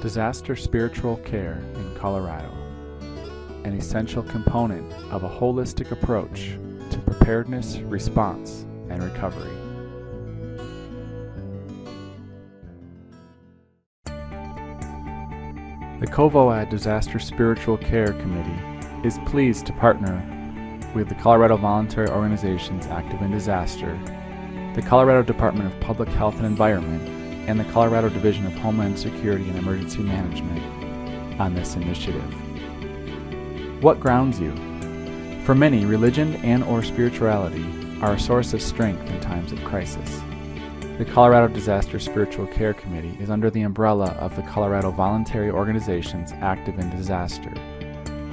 Disaster spiritual care in Colorado, an essential component of a holistic approach to preparedness, response, and recovery. The COVOAD Disaster Spiritual Care Committee is pleased to partner with the Colorado Voluntary Organizations Active in Disaster, the Colorado Department of Public Health and Environment, and the Colorado Division of Homeland Security and Emergency Management on this initiative. What grounds you? For many, religion and/or spirituality are a source of strength in times of crisis. The Colorado Disaster Spiritual Care Committee is under the umbrella of the Colorado Voluntary Organizations Active in Disaster,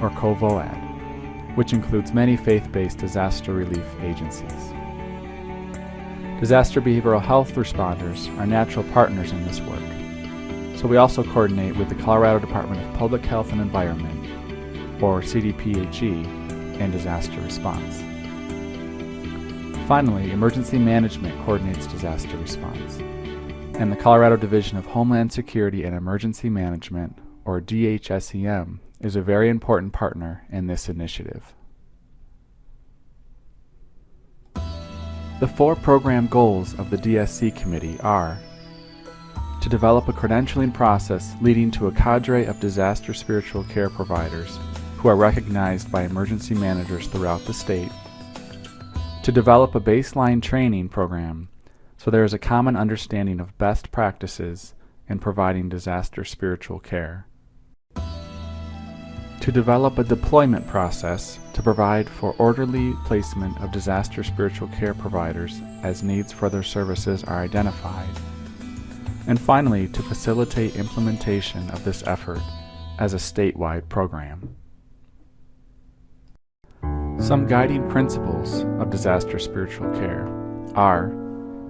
or COVOAD, which includes many faith-based disaster relief agencies. Disaster behavioral health responders are natural partners in this work, so we also coordinate with the Colorado Department of Public Health and Environment, or CDPHE, and disaster response. Finally, emergency management coordinates disaster response, and the Colorado Division of Homeland Security and Emergency Management, or DHSEM, is a very important partner in this initiative. The 4 program goals of the DSC Committee are to develop a credentialing process leading to a cadre of disaster spiritual care providers who are recognized by emergency managers throughout the state, to develop a baseline training program so there is a common understanding of best practices in providing disaster spiritual care, to develop a deployment process to provide for orderly placement of disaster spiritual care providers as needs for their services are identified, and finally, to facilitate implementation of this effort as a statewide program. Some guiding principles of disaster spiritual care are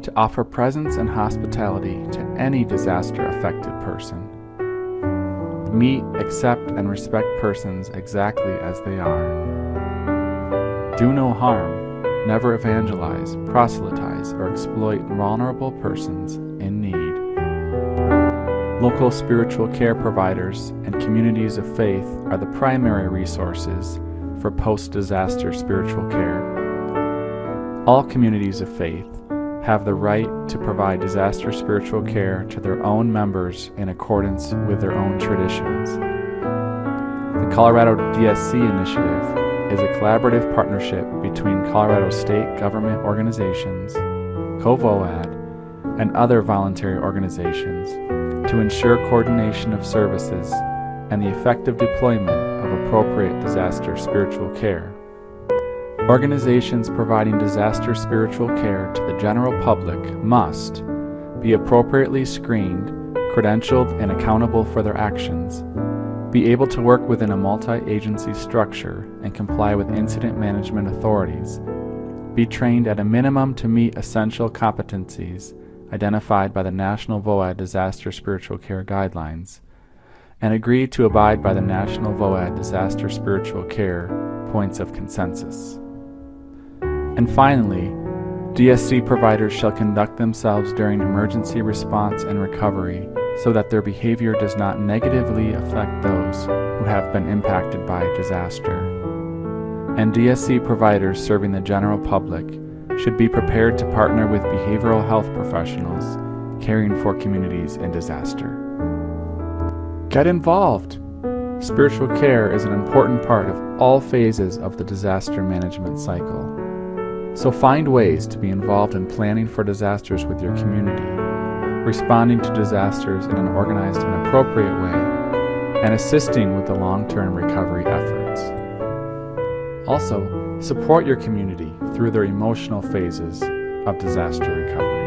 to offer presence and hospitality to any disaster-affected person, meet, accept, and respect persons exactly as they are, do no harm, never evangelize, proselytize, or exploit vulnerable persons in need. Local spiritual care providers and communities of faith are the primary resources for post-disaster spiritual care. All communities of faith have the right to provide disaster spiritual care to their own members in accordance with their own traditions. The Colorado DSC initiative is a collaborative partnership between Colorado state government organizations, COVOAD, and other voluntary organizations to ensure coordination of services and the effective deployment of appropriate disaster spiritual care. Organizations providing disaster spiritual care to the general public must be appropriately screened, credentialed, and accountable for their actions, be able to work within a multi-agency structure and comply with incident management authorities, be trained at a minimum to meet essential competencies identified by the National VOAD Disaster Spiritual Care Guidelines, and agree to abide by the National VOAD Disaster Spiritual Care Points of Consensus. And finally, DSC providers shall conduct themselves during emergency response and recovery so that their behavior does not negatively affect those who have been impacted by disaster. And DSC providers serving the general public should be prepared to partner with behavioral health professionals caring for communities in disaster. Get involved! Spiritual care is an important part of all phases of the disaster management cycle. So find ways to be involved in planning for disasters with your community, responding to disasters in an organized and appropriate way, and assisting with the long-term recovery efforts. Also, support your community through their emotional phases of disaster recovery.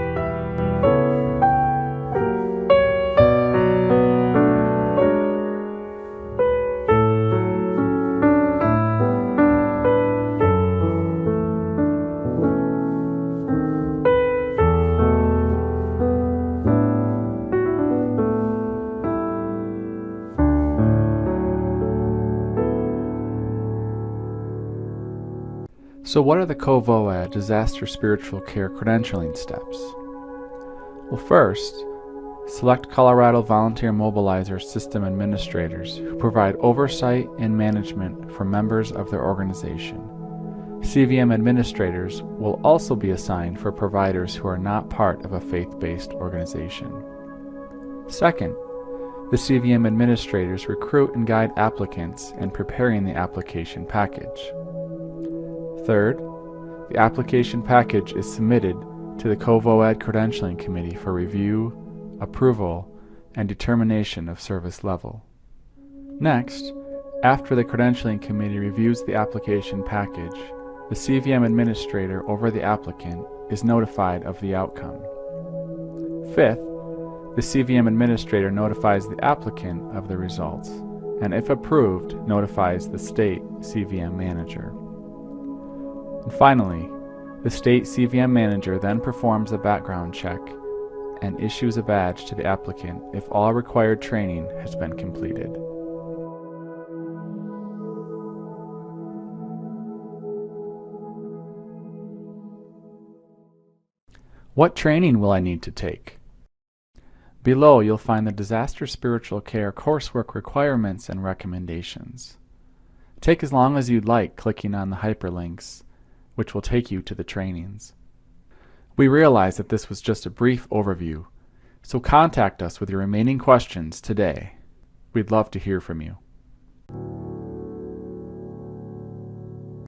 So what are the COVOAD Disaster Spiritual Care credentialing steps? Well, first, Select Colorado Volunteer Mobilizer System Administrators who provide oversight and management for members of their organization. CVM administrators will also be assigned for providers who are not part of a faith-based organization. Second, the CVM administrators recruit and guide applicants in preparing the application package. Third, the application package is submitted to the COVOED Credentialing Committee for review, approval, and determination of service level. Next, after the Credentialing Committee reviews the application package, the CVM administrator over the applicant is notified of the outcome. Fifth, the CVM administrator notifies the applicant of the results, and if approved, notifies the state CVM manager. And finally, the state CVM manager then performs a background check and issues a badge to the applicant if all required training has been completed. What training will I need to take? Below you'll find the Disaster Spiritual Care coursework requirements and recommendations. Take as long as you'd like clicking on the hyperlinks, which will take you to the trainings. We realize that this was just a brief overview, so contact us with your remaining questions today. We'd love to hear from you.